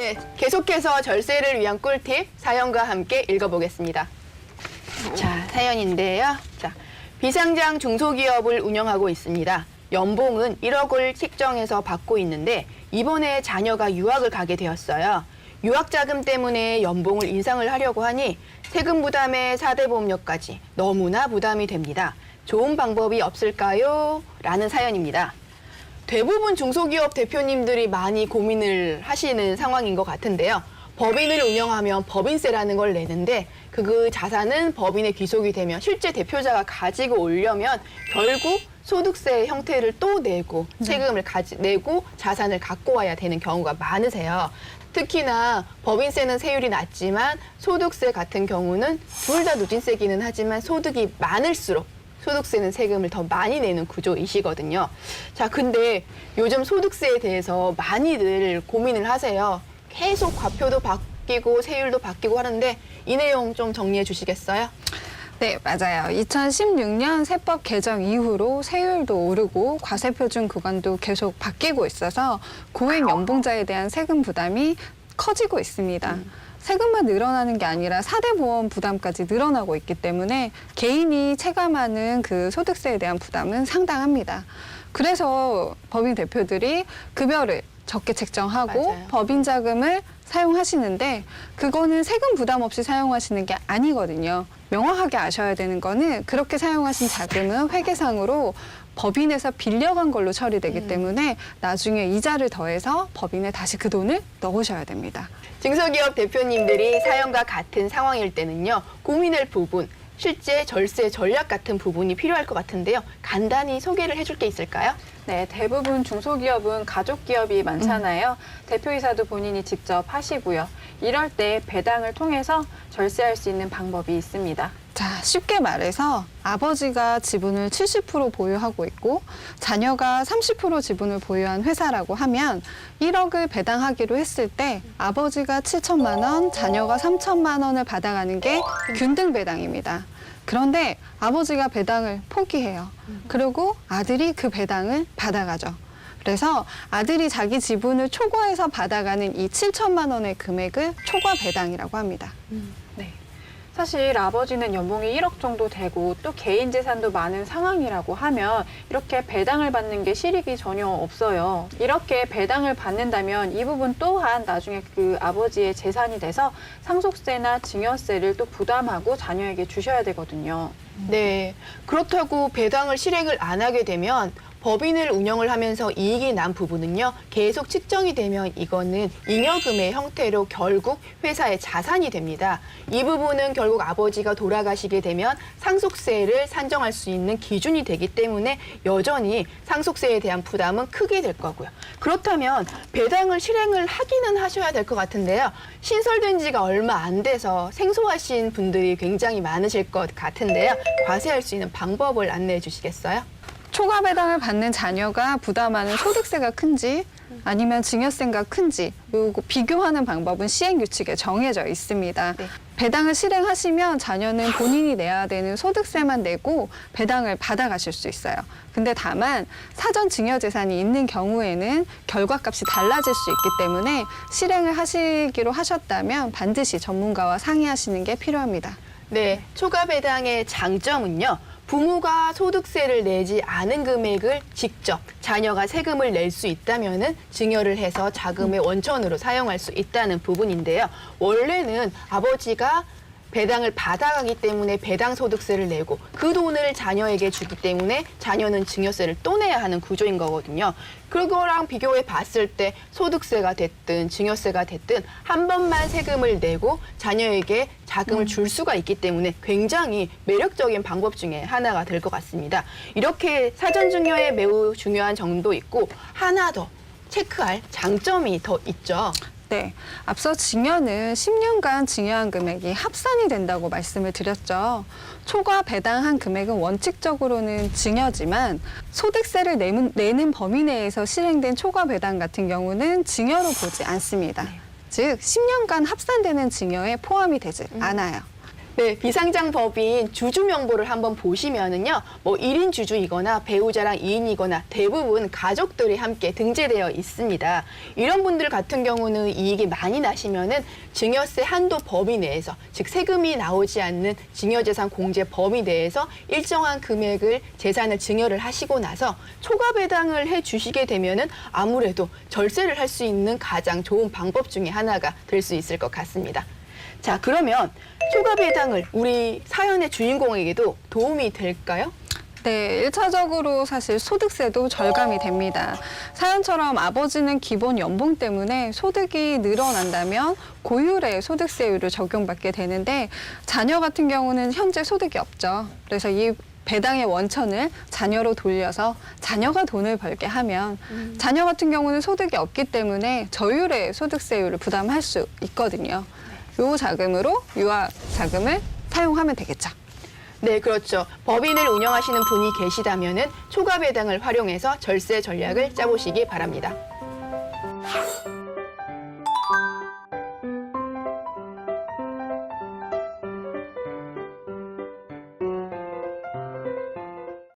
네, 계속해서 절세를 위한 꿀팁 사연과 함께 읽어보겠습니다. 자, 사연인데요. 자, 비상장 중소기업을 운영하고 있습니다. 연봉은 1억을 책정해서 받고 있는데 이번에 자녀가 유학을 가게 되었어요. 유학자금 때문에 연봉을 인상을 하려고 하니 세금 부담에 4대 보험료까지 너무나 부담이 됩니다. 좋은 방법이 없을까요? 라는 사연입니다. 대부분 중소기업 대표님들이 많이 고민을 하시는 상황인 것 같은데요. 법인을 운영하면 법인세라는 걸 내는데 그 자산은 법인에 귀속이 되면 실제 대표자가 가지고 오려면 결국 소득세 형태를 또 내고 세금을 내고 자산을 갖고 와야 되는 경우가 많으세요. 특히나 법인세는 세율이 낮지만 소득세 같은 경우는 둘 다 누진세기는 하지만 소득이 많을수록 소득세는 세금을 더 많이 내는 구조이시거든요. 자, 근데 요즘 소득세에 대해서 많이들 고민을 하세요. 계속 과표도 바뀌고 세율도 바뀌고 하는데 이 내용 좀 정리해 주시겠어요? 네, 맞아요. 2016년 세법 개정 이후로 세율도 오르고 과세표준 구간도 계속 바뀌고 있어서 고액 연봉자에 대한 세금 부담이 커지고 있습니다. 세금만 늘어나는 게 아니라 4대 보험 부담까지 늘어나고 있기 때문에 개인이 체감하는 그 소득세에 대한 부담은 상당합니다. 그래서 법인 대표들이 급여를 적게 책정하고 맞아요. 법인 자금을 사용하시는데 그거는 세금 부담 없이 사용하시는 게 아니거든요. 명확하게 아셔야 되는 거는 그렇게 사용하신 자금은 회계상으로 법인에서 빌려간 걸로 처리되기 때문에 나중에 이자를 더해서 법인에 다시 그 돈을 넣으셔야 됩니다. 중소기업 대표님들이 사연과 같은 상황일 때는요. 고민할 부분, 실제 절세 전략 같은 부분이 필요할 것 같은데요. 간단히 소개를 해줄 게 있을까요? 네, 대부분 중소기업은 가족기업이 많잖아요. 대표이사도 본인이 직접 하시고요. 이럴 때 배당을 통해서 절세할 수 있는 방법이 있습니다. 자, 쉽게 말해서 아버지가 지분을 70% 보유하고 있고 자녀가 30% 지분을 보유한 회사라고 하면 1억을 배당하기로 했을 때 아버지가 7천만 원, 자녀가 3천만 원을 받아가는 게 균등 배당입니다. 그런데 아버지가 배당을 포기해요. 그리고 아들이 그 배당을 받아가죠. 그래서 아들이 자기 지분을 초과해서 받아가는 이 7천만 원의 금액을 초과 배당이라고 합니다. 네. 사실 아버지는 연봉이 1억 정도 되고 또 개인 재산도 많은 상황이라고 하면 이렇게 배당을 받는 게 실익이 전혀 없어요. 이렇게 배당을 받는다면 이 부분 또한 나중에 그 아버지의 재산이 돼서 상속세나 증여세를 또 부담하고 자녀에게 주셔야 되거든요. 네. 그렇다고 배당을 실행을 안 하게 되면 법인을 운영을 하면서 이익이 난 부분은요. 계속 측정이 되면 이거는 잉여금의 형태로 결국 회사의 자산이 됩니다. 이 부분은 결국 아버지가 돌아가시게 되면 상속세를 산정할 수 있는 기준이 되기 때문에 여전히 상속세에 대한 부담은 크게 될 거고요. 그렇다면 배당을 실행을 하기는 하셔야 될 것 같은데요. 신설된 지가 얼마 안 돼서 생소하신 분들이 굉장히 많으실 것 같은데요. 과세할 수 있는 방법을 안내해 주시겠어요? 초과 배당을 받는 자녀가 부담하는 소득세가 큰지 아니면 증여세가 큰지 요거 비교하는 방법은 시행규칙에 정해져 있습니다. 네. 배당을 실행하시면 자녀는 본인이 내야 되는 소득세만 내고 배당을 받아가실 수 있어요. 근데 다만 사전 증여 재산이 있는 경우에는 결과값이 달라질 수 있기 때문에 실행을 하시기로 하셨다면 반드시 전문가와 상의하시는 게 필요합니다. 네, 초과 배당의 장점은요. 부모가 소득세를 내지 않은 금액을 직접 자녀가 세금을 낼 수 있다면은 증여를 해서 자금의 원천으로 사용할 수 있다는 부분인데요. 원래는 아버지가 배당을 받아가기 때문에 배당 소득세를 내고 그 돈을 자녀에게 주기 때문에 자녀는 증여세를 또 내야 하는 구조인 거거든요. 그거랑 비교해 봤을 때 소득세가 됐든 증여세가 됐든 한 번만 세금을 내고 자녀에게 자금을 줄 수가 있기 때문에 굉장히 매력적인 방법 중에 하나가 될 것 같습니다. 이렇게 사전 증여에 매우 중요한 점도 있고 하나 더 체크할 장점이 더 있죠. 네, 앞서 증여는 10년간 증여한 금액이 합산이 된다고 말씀을 드렸죠. 초과 배당한 금액은 원칙적으로는 증여지만 소득세를 내는 범위 내에서 실행된 초과 배당 같은 경우는 증여로 보지 않습니다. 즉, 10년간 합산되는 증여에 포함이 되지 않아요. 네, 비상장 법인 주주 명부를 한번 보시면은요, 뭐 1인 주주이거나 배우자랑 2인이거나 대부분 가족들이 함께 등재되어 있습니다. 이런 분들 같은 경우는 이익이 많이 나시면은 증여세 한도 범위 내에서, 즉 세금이 나오지 않는 증여재산 공제 범위 내에서 일정한 금액을 재산을 증여를 하시고 나서 초과 배당을 해 주시게 되면은 아무래도 절세를 할 수 있는 가장 좋은 방법 중에 하나가 될 수 있을 것 같습니다. 자, 그러면 초과 배당을 우리 사연의 주인공에게도 도움이 될까요? 네, 1차적으로 사실 소득세도 절감이 됩니다. 사연처럼 아버지는 기본 연봉 때문에 소득이 늘어난다면 고율의 소득세율을 적용받게 되는데 자녀 같은 경우는 현재 소득이 없죠. 그래서 이 배당의 원천을 자녀로 돌려서 자녀가 돈을 벌게 하면 자녀 같은 경우는 소득이 없기 때문에 저율의 소득세율을 부담할 수 있거든요. 요 자금으로 유아 자금을 사용하면 되겠죠. 네, 그렇죠. 법인을 운영하시는 분이 계시다면은 초과 배당을 활용해서 절세 전략을 짜보시기 바랍니다.